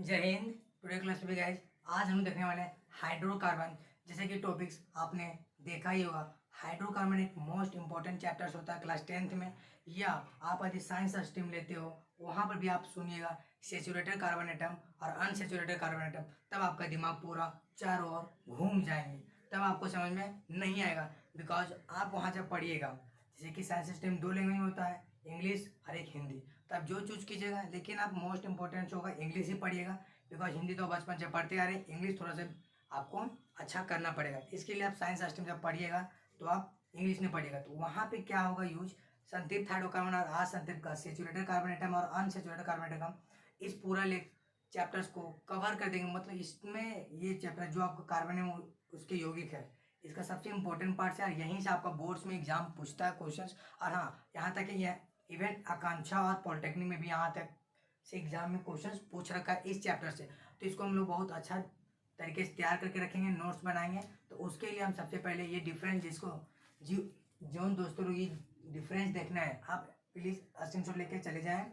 जय Hind. Today class में guys आज हम देखने वाले हैं हाइड्रोकार्बन। जैसे कि टॉपिक्स आपने देखा ही होगा, हाइड्रोकार्बन एक मोस्ट इंपॉर्टेंट चैप्टर्स होता है क्लास 10th में, या आप यदि साइंस स्ट्रीम लेते हो वहाँ पर भी आप सुनिएगा सेचुरेटेड कार्बन एटम और अनसेचुरेटेड कार्बन एटम, तब आपका दिमाग पूरा चारों ओर घूम जाएंगे, तब आपको समझ में नहीं आएगा। बिकॉज आप वहाँ जब पढ़िएगा, जैसे कि साइंस स्ट्रीम 2 लैंग्वेज में होता है, इंग्लिश और एक हिंदी, तब जो चूज कीजिएगा, लेकिन आप मोस्ट इंपॉर्टेंट होगा इंग्लिश ही पढ़िएगा। बिकॉज हिंदी तो बचपन से पढ़ते आ रहे, इंग्लिश थोड़ा सा आपको अच्छा करना पड़ेगा। इसके लिए आप साइंस स्ट्रीम जब पढ़िएगा तो आप इंग्लिश में पढ़िएगा, तो वहाँ पे क्या होगा यूज संतृप्त हाइड्रोकार्बन और असंतृप्त का सेचुरेटेड कार्बन एटम और अनसेचुरेटेड कार्बन एटम, इस पूरा चैप्टर्स को कवर कर देंगे। मतलब इसमें ये चैप्टर जो आपका कार्बन है उसके यौगिक है, इसका सबसे इंपॉर्टेंट पार्ट है, यहीं से आपका बोर्ड्स में एग्जाम पूछता है क्वेश्चंस। और हाँ, यहाँ तक कि यह इवन आकांक्षा और पॉलिटेक्निक में भी यहाँ तक से एग्जाम में क्वेश्चंस पूछ रखा है इस चैप्टर से। तो इसको हम लोग बहुत अच्छा तरीके से तैयार करके रखेंगे, नोट्स बनाएंगे। तो उसके लिए हम सबसे पहले ये डिफरेंस जिसको जो दोस्तों लोग ये डिफरेंस देखना है, आप प्लीज़ स्क्रीनशॉट लेके चले जाएं।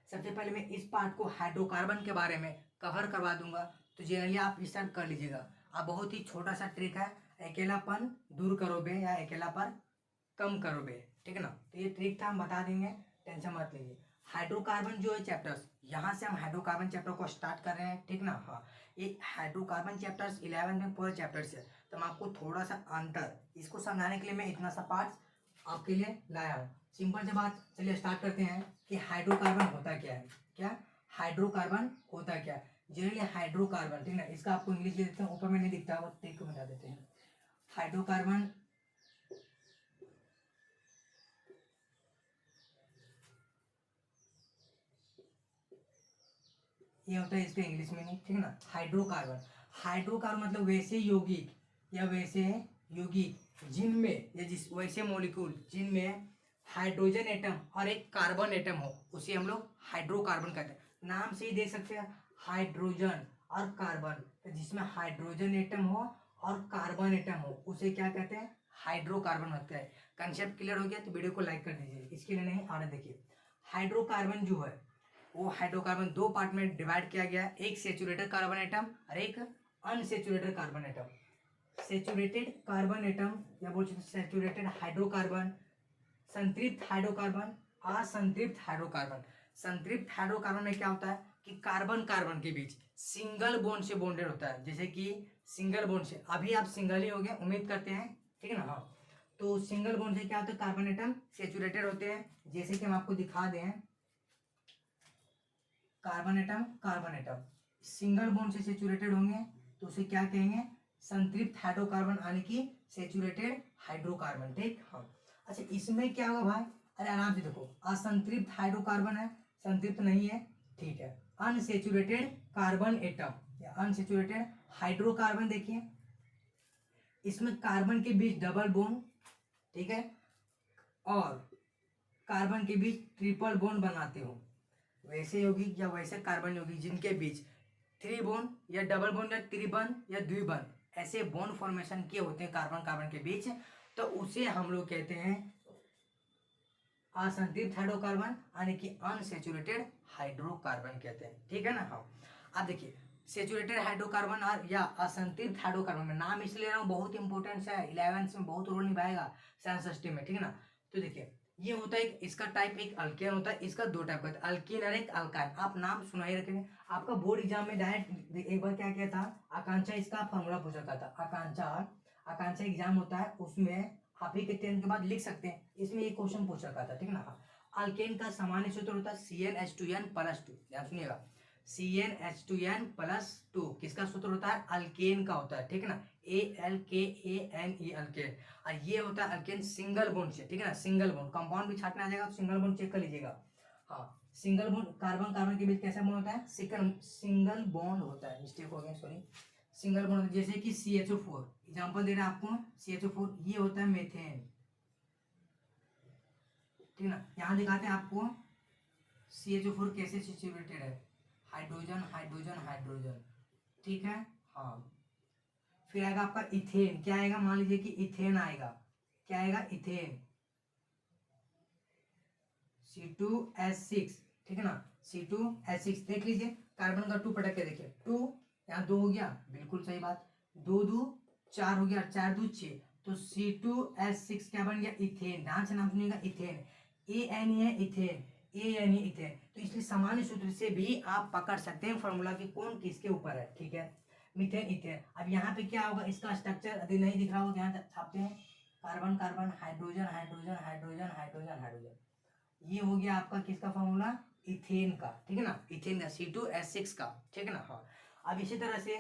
सबसे पहले मैं इस पार्ट को हाइड्रोकार्बन के बारे में कवर करवा दूंगा, तो जनरली आप स्टार्ट कर लीजिएगा। अब बहुत ही छोटा सा ट्रिक है, अकेलापन दूर करो बे या अकेलापन कम करो बे, ठीक है ना। तो ये ट्रिक था, हम बता देंगे, टेंशन मत लीजिए। हाइड्रोकार्बन जो है चैप्टर्स, यहाँ से हम हाइड्रोकार्बन चैप्टर को स्टार्ट कर रहे हैं, ठीक ना। हाँ, ये हाइड्रोकार्बन चैप्टर्स 11 में पूरे चैप्टर्स है, तो मैं आपको थोड़ा सा अंतर इसको समझाने के लिए मैं इतना सा पार्ट आपके लिए लाया हूँ। सिंपल सी बात, चलिए स्टार्ट करते हैं कि हाइड्रोकार्बन होता क्या है। क्या हाइड्रोकार्बन होता क्या है? जनरली हाइड्रोकार्बन, ठीक ना, इसका आपको इंग्लिश दे देते हैं, ऊपर में नहीं दिखता है, वो ट्रिक को मिटा देते हैं। हाइड्रोकार्बन ये होता है इसका इंग्लिश में नहीं, ठीक है ना। हाइड्रोकार्बन, हाइड्रोकार्बन मतलब वैसे यौगिक या वैसे यौगिक जिनमें या जिस वैसे मॉलिक्यूल जिनमें हाइड्रोजन एटम और एक कार्बन एटम हो, उसे हम लोग हाइड्रोकार्बन कहते हैं। नाम से ही देख सकते हैं, हाइड्रोजन और कार्बन, तो जिसमें हाइड्रोजन एटम हो और कार्बन एटम हो उसे क्या कहते हैं? हाइड्रोकार्बन होता है। कंसेप्ट क्लियर हो गया तो वीडियो को लाइक कर दीजिए, इसके लिए नहीं आगे देखिए। हाइड्रोकार्बन जो है वो हाइड्रोकार्बन 2 पार्ट में डिवाइड किया गया है, एक सेचुरेटेड कार्बन एटम और एक unsaturated carbon atom. Saturated carbon atom या बोल सकते सेचुरेटेड हाइड्रोकार्बन, संतृप्त हाइड्रोकार्बन, असंतृप्त हाइड्रोकार्बन। संतृप्त हाइड्रोकार्बन में क्या होता है कि कार्बन कार्बन के बीच सिंगल बॉन्ड से बॉन्डेड होता है, जैसे कि सिंगल बॉन्ड से, अभी आप सिंगल ही हो गए उम्मीद करते हैं, ठीक है ना। हाँ, तो सिंगल बॉन्ड से क्या होता है, कार्बन एटम सेचुरेटेड होते हैं, जैसे कि हम आपको दिखा दें, कार्बन एटम सिंगल बॉन्ड से सेचुरेटेड होंगे तो उसे क्या कहेंगे? संतृप्त हाइड्रोकार्बन, यानी कि सेचुरेटेड हाइड्रोकार्बन, ठीक। हाँ, अच्छा, इसमें क्या होगा भाई? अरे आराम से देखो, असंतृप्त हाइड्रोकार्बन है, संतृप्त नहीं है, ठीक है। अनसेचुरेटेड कार्बन एटम या अनसेचुरेटेड हाइड्रोकार्बन, देखिए इसमें कार्बन के बीच डबल बॉन्ड, ठीक है, और कार्बन के बीच ट्रिपल बॉन्ड बनाते हो। वैसे यौगिक या वैसे कार्बन यौगिक जिनके बीच 3 बॉन्ड या डबल बॉन्ड या त्रिबंध या द्विबंध ऐसे बॉन्ड फॉर्मेशन किए होते हैं कार्बन कार्बन के बीच, तो उसे हम लोग कहते हैं असंतृप्त हाइड्रोकार्बन, यानी कि अनसेचुरेटेड हाइड्रोकार्बन कहते हैं, ठीक है ना। हाँ, अब देखिए सेचुरेटेड हाइड्रोकार्बन और या असंतृप्त हाइड्रोकार्बन में नाम इसलिए ले रहा हूँ, बहुत इंपॉर्टेंट है, 11th में बहुत रोल निभाएगा साइंस स्ट्रीम में, ठीक है ना। तो देखिए ये होता है, इसका टाइप एक अल्केन होता है, इसका 2 टाइप का, अल्कीन और एक अल्काइन। आप नाम सुना ही रखेंगे, आपका बोर्ड एग्जाम में डायरेक्ट एक बार क्या किया था, आकांक्षा इसका फॉर्मूला पूछा था। आकांक्षा एग्जाम होता है, उसमें आप ही के 10th के बाद लिख सकते हैं, इसमें एक क्वेश्चन पूछ रखा था, ठीक ना। अल्केन का सामान्य सूत्र होता है CnH2n+2, ध्यान सुनिएगा, CnH2n+2 किसका सूत्र होता है? अल्केन का होता है, ठीक है ना, ALKANE अल्केन। और ये होता है अल्केन सिंगल बॉन्ड से, ठीक है ना, सिंगल बॉन्ड, कंपाउंड भी छाटने आ जाएगा तो सिंगल बॉन्ड चेक कर लीजिएगा। हाँ, सिंगल बॉन्ड कार्बन कार्बन के बीच कैसा बॉन्ड होता है? सिंगल बॉन्ड होता है, मिस्टेक हो गया, सॉरी, सिंगल बॉन्ड, जैसे कि CHO4 एग्जांपल दे रहे हैं आपको, CHO4 ये होता है मेथेन, ठीक है ना। यहाँ दिखाते हैं आपको CHO4 कैसे सिचुएटेड है, हाइड्रोजन हाइड्रोजन हाइड्रोजन, ठीक है। हाँ, फिर आएगा आपका इथेन, क्या आएगा? मान लीजिए कि इथेन आएगा, क्या आएगा? इथेन, C2H6, ठीक है ना। C2H6 देख लीजिए, कार्बन का 2 पटक के देखिए, 2 यहाँ 2 हो गया, बिल्कुल सही बात, 2 2 4 हो गया, 4 2 6, तो C2H6 क्या बन गया, इथेन। ध्यान से नाम सुनिएगा, इथेन, AN है इथेन, AN है इथेन। तो इसलिए सामान्य सूत्र से भी आप पकड़ सकते हैं फॉर्मूला की कौन किसके ऊपर है, ठीक है। Methane ethane. अब यहाँ पे क्या होगा, इसका स्ट्रक्चर यदि नहीं दिख रहा हो, यहाँ छापते हैं, carbon carbon, hydrogen hydrogen hydrogen hydrogen hydrogen, ये हो गया आपका किसका फॉर्मूला, इथेन का, ठीक है ना, इथेन का, C2H6 का, ठीक है ना। हाँ, अब इसी तरह से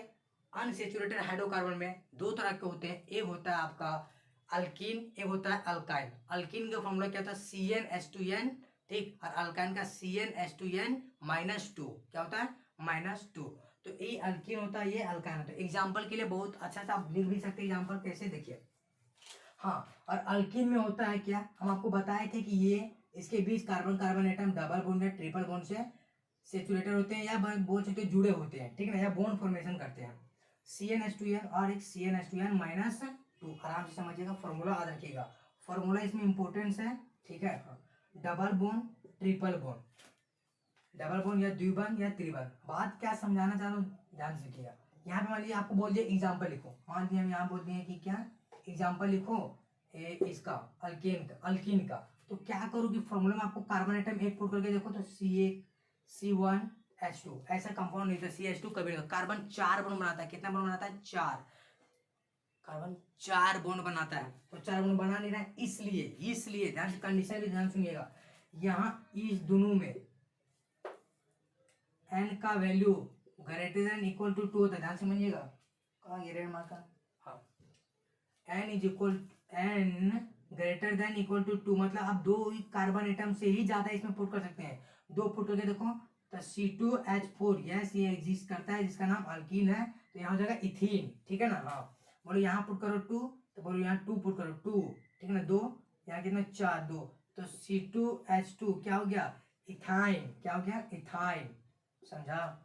अनसेचुरेटेड हाइड्रोकार्बन में दो तरह के होते हैं, एक होता है आपका अल्कीन, एक होता है अल्काइन। अल्कीन का फॉर्मूला क्या होता है, CnH2n, ठीक, और अल्काइन का CnH2n-2, क्या होता है, -2। तो ये अल्कीन होता है, ये अल्काइन होता है। एग्जाम्पल के लिए बहुत अच्छा से आप लिख भी सकते हैं, एग्जाम्पल कैसे, देखिए। हाँ, और अल्कीन में होता है क्या, हम आपको बताए थे कि ये इसके बीच carbon carbon atom double bond या ट्रिपल बॉन्ड से सेचुरेटेड होते हैं, या बोल सकते हैं जुड़े होते हैं, ठीक है ना, या बॉन्ड फॉर्मेशन करते हैं। CnH2n और एक CnH2n-2, आराम से समझिएगा, फॉर्मूला याद रखिएगा, फॉर्मूला इसमें इंपॉर्टेंस है, ठीक है। Double bond triple bond, double bond या द्विबंध या त्रिबंध। बात क्या समझाना चाह रहा हूँ, ध्यान से देखिएगा। यहाँ पे मान लीजिए आपको बोल दिया एग्जाम्पल लिखो, मान लीजिए हम यहाँ बोल दिए कि क्या एग्जाम्पल लिखो इसका अल्कीन का, तो क्या करो कि फॉर्मूला में आपको कार्बन आइटम एक पुट करके देखो, तो C1H2 ऐसा कंपाउंड नहीं था, CH2 कभी नहीं, कार्बन 4 बॉन्ड बनाता है, कितना बॉन्ड बनाता है, 4, कार्बन 4 बॉन्ड बनाता है, तो 4 बॉन्ड बना नहीं रहा है, इसलिए ध्यान से कंडीशन भी ध्यान सुनिएगा, यहाँ इस दोनों में n का value greater than equal to 2 होता है, ध्यान समझिएगा, कहाँ गिरे मार्का, हाँ, n is equal n greater than equal to 2, मतलब आप दो कार्बन एटम से ही ज्यादा इसमें पुट कर सकते हैं, दो पुट करके देखो, तो C2H4, यस ये एग्जिस्ट करता है, जिसका नाम अल्कीन है, तो यहाँ हो जाएगा इथीन, ठीक है ना। हाँ, बोलो यहाँ पुट करो 2, तो बोलो यहाँ 2 पुट करो 2, ठीक है ना, 2 यहाँ कितना 4 2, तो C2H2 क्या हो गया, इथाइन, क्या हो गया, इथाइन, समझा।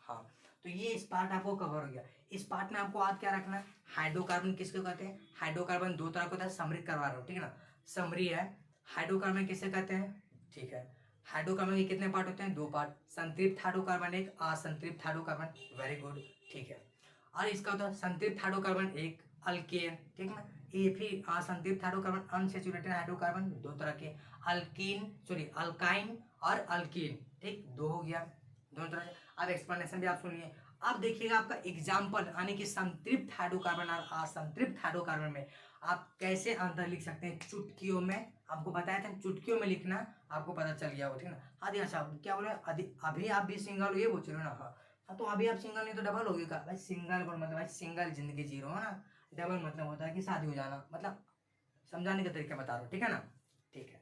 हाँ, तो ये इस पार्ट आपको कवर हो गया। इस पार्ट में आपको आज क्या रखना है, हाइड्रोकार्बन किसको कहते हैं, हाइड्रोकार्बन दो तरह का होता है, समृद्ध करवा रहा हूँ, ठीक है ना, समरी है। हाइड्रोकार्बन किसे कहते हैं, ठीक है, हाइड्रोकार्बन के कितने पार्ट होते हैं, दो पार्ट, संतृप्त हाइड्रोकार्बन एक, असंतृप्त हाइड्रोकार्बन, वेरी गुड, ठीक है। और इसका होता है संतृप्त हाइड्रोकार्बन एक, अल्केन, ठीक है ना, ये फिर असंतृप्त हाइड्रोकार्बन, अनसेचुरेटेड हाइड्रोकार्बन, दो तरह के, अल्काइन और अल्कीन, ठीक, दो हो गया, दोनों तरह से। अब एक्सप्लेनेशन भी आप सुनिए। अब देखिएगा आपका एग्जाम्पल, यानी कि संतृप्त हाइड्रोकार्बन और असंतृप्त हाइड्रोकार्बन में आप कैसे अंतर लिख सकते हैं, चुटकियों में, आपको बताया था चुटकियों में लिखना, आपको पता चल गया हो, ठीक है ना। आदि अच्छा क्या बोले, अभी आप भी सिंगल हो, ये बोल रहे हो ना, हाँ, तो अभी आप सिंगल नहीं तो डबल होगी का भाई, सिंगल मतलब भाई सिंगल जिंदगी जी रहे हो ना, डबल मतलब होता है कि शादी हो जाना, मतलब समझाने का तरीका बता रहा हूँ, ठीक है ना, ठीक है।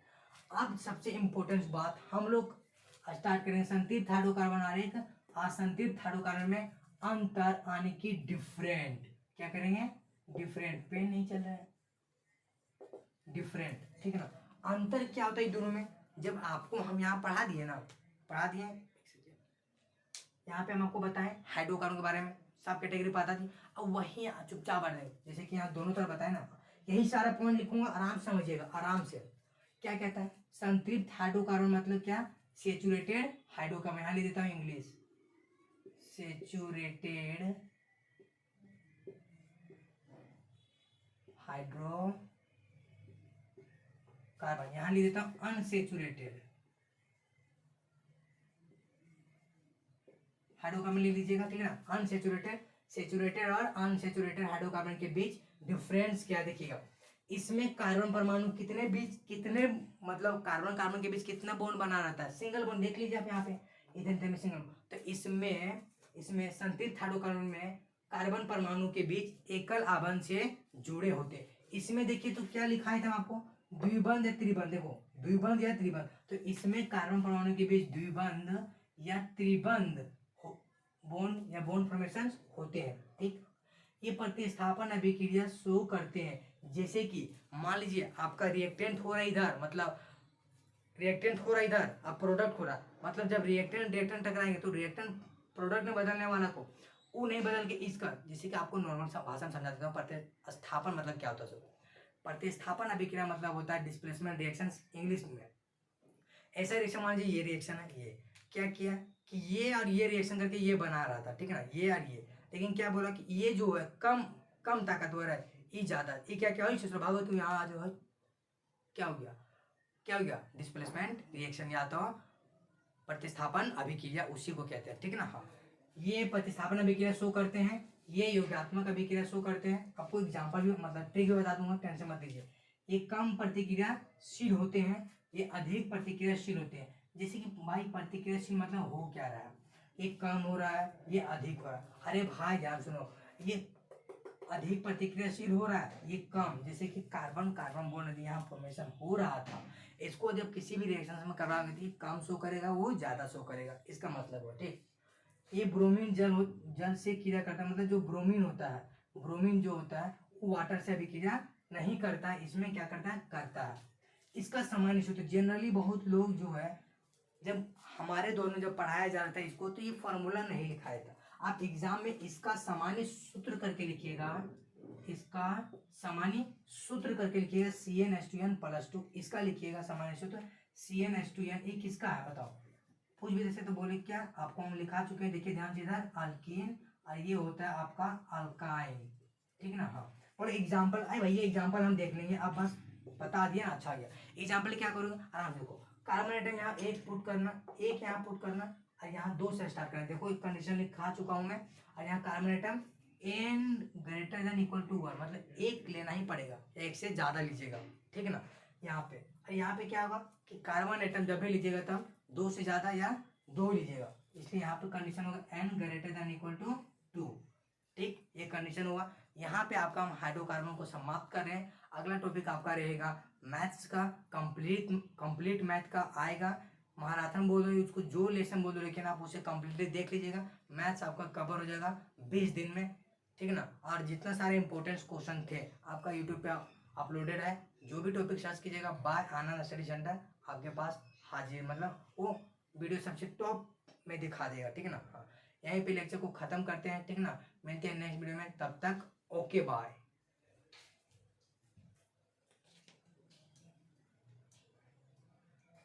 अब सबसे इम्पोर्टेंट बात हम लोग स्टार्ट करेंगे, संतृप्त हाइड्रोकार्बन और एक असंतृप्त हाइड्रोकार्बन में अंतर आने की, डिफरेंट, क्या करेंगे, डिफरेंट, पेन नहीं चल रहा है, डिफरेंट, ठीक है ना। अंतर क्या होता है दोनों में, जब आपको हम यहाँ पढ़ा दिए ना, पढ़ा दिए यहाँ पे हम आपको बताएं हाइड्रोकार्बन के बारे में, सब कैटेगरी पता थी, अब वही चुपचाप आ जाए, जैसे कि यहाँ दोनों तरफ बताए ना, यही सारा पॉइंट लिखूंगा, आराम से समझिएगा, आराम से। क्या कहता है, संतृप्त हाइड्रोकार्बन मतलब क्या, सेचुरेटेड हाइड्रोकार्बन, यहाँ लिख देता हूँ इंग्लिश, सेचुरेटेड हाइड्रोकार्बन, यहाँ लिख देता हूँ अनसेचुरेटेड हाइड्रोकार्बन, लिख लीजिएगा, ठीक है ना। अनसेचुरेटेड, सेचुरेटेड और अनसेचुरेटेड हाइड्रोकार्बन के बीच डिफरेंस क्या देखिएगा, इसमें कार्बन परमाणु कितने मतलब कार्बन कार्बन के बीच कितना बॉन्ड बना रहता है, सिंगल बॉन्ड, देख लीजिए आप यहाँ पे, इधर में सिंगल, तो इसमें संतृप्त हाइड्रोकार्बन में कार्बन परमाणु के बीच एकल आबंध से जुड़े होते, इसमें देखिए तो क्या लिखा है था आपको, द्विबंध या त्रिबंध, देखो द्विबंध या त्रिबंध, तो इसमें कार्बन परमाणु के बीच द्विबंध या त्रिबंध बॉन्ड या बॉन्ड फॉर्मेशन होते हैं, ठीक। ये प्रतिस्थापन अभिक्रिया शो करते हैं, जैसे कि मान लीजिए आपका रिएक्टेंट हो रहा है इधर, मतलब रिएक्टेंट हो रहा है इधर, अब प्रोडक्ट हो रहा, मतलब जब रिएक्टेंट रिएक्टेंट टकराएंगे तो रिएक्टेंट प्रोडक्ट में बदलने वाला को वो नहीं बदल के इसका, जैसे कि आपको नॉर्मल सा भाषण समझा देता हूँ, प्रतिस्थापन मतलब क्या होता है, प्रतिस्थापन अभिक्रिया मतलब होता है डिस्प्लेसमेंट रिएक्शंस इंग्लिश में, ऐसा रिएक्शन मान लीजिए, ये रिएक्शन है, ये क्या किया कि ये और ये रिएक्शन करके ये बना रहा था, ठीक है ना, ये और ये, लेकिन क्या बोला कि ये जो है कम कम ताकतवर है, ये ज्यादा, ये क्या क्या भागो तू यहाँ आ जाओ, क्या हो गया, क्या हो गया, डिस्प्लेसमेंट रिएक्शन या तो प्रतिस्थापन अभिक्रिया, उसी को कहते हैं, ठीक है ना। हाँ, ये प्रतिस्थापन अभिक्रिया शो करते हैं, ये योगात्मक अभिक्रिया शो करते हैं। आपको एग्जांपल भी मतलब ट्रिक भी बता दूंगा, टेंशन मत लीजिए। ये कम प्रतिक्रियाशील होते हैं, ये अधिक प्रतिक्रियाशील होते हैं। जैसे कि भाई प्रतिक्रियाशील मतलब हो क्या रहा है, ये कम हो रहा है, ये अधिक हो रहा है। अरे भाई ध्यान सुनो, ये अधिक प्रतिक्रियाशील हो रहा है, ये कम, जैसे कि कार्बन कार्बन बॉन्ड यहाँ फॉर्मेशन हो रहा था, इसको जब किसी भी रिएक्शन में करवाएंगे तो ये कम शो करेगा, वो ज्यादा शो करेगा, इसका मतलब है, ठीक। ये ब्रोमीन जल से क्रिया करता है, मतलब जो ब्रोमीन होता है, ब्रोमीन जो होता है वो वाटर से अभिक्रिया नहीं करता है, इसमें क्या करता है, करता है। इसका सामान्य सूत्र जनरली बहुत लोग जो है, जब हमारे दौर में जब पढ़ाया जा रहा था इसको, तो ये फॉर्मूला नहीं लिखाया था। आप एग्जाम में इसका सामान्य सूत्र करके लिखिएगा, इसका सामान्य सूत्र करके लिखिएगा CnH2n+2, इसका लिखिएगा सामान्य सूत्र CnH2n। ये किसका है बताओ, पूछ भी जैसे तो बोले क्या, आपको हम लिखा चुके हैं, देखिए ध्यान से इधर अल्कीन, और ये होता है आपका अल्काइन, ठीक ना। हाँ, और एग्जाम्पल, अरे भैया एग्जाम्पल हम देख लेंगे, अब बस बता दिया ना, अच्छा गया। एग्जाम्पल क्या करूँगा, आराम से देखो, कार्बन आइटम यहाँ एक पुट करना, एक यहाँ पुट करना, और यहाँ 2 से स्टार्ट करना। देखो एक कंडीशन लिखा चुका हूँ मैं, और यहाँ carbon atom n greater than equal to 1, मतलब एक लेना ही पड़ेगा, एक से ज्यादा लीजिएगा, ठीक है ना। यहाँ पे, और यहाँ पे क्या होगा कि कार्बन आइटम जब भी लीजिएगा तब 2 से ज्यादा या 2 लीजिएगा, इसलिए यहाँ पे कंडीशन होगा n greater than equal to 2, ठीक, ये कंडीशन हुआ। यहाँ पे आपका हम हाइड्रोकार्बन को समाप्त कर रहे हैं। अगला टॉपिक आपका रहेगा मैथ्स का, कंप्लीट मैथ का आएगा। महाराथन बोल रहे उसको, जो लेसन बोल रहे, लेकिन आप उसे कंप्लीटली देख लीजिएगा। मैथ्स आपका कवर हो जाएगा 20 दिन में, ठीक है ना। और जितना सारे इंपॉर्टेंट क्वेश्चन थे आपका यूट्यूब पे अपलोडेड है, जो भी टॉपिक सर्च कीजिएगा बाय आनंद स्टडी सेंटर, आपके पास हाजिर, मतलब वो वीडियो सबसे टॉप में दिखा देगा, ठीक है ना। हाँ, यहीं पे लेक्चर को खत्म करते हैं, ठीक है ना। मिलते हैं नेक्स्ट वीडियो में, तब तक ओके बाय।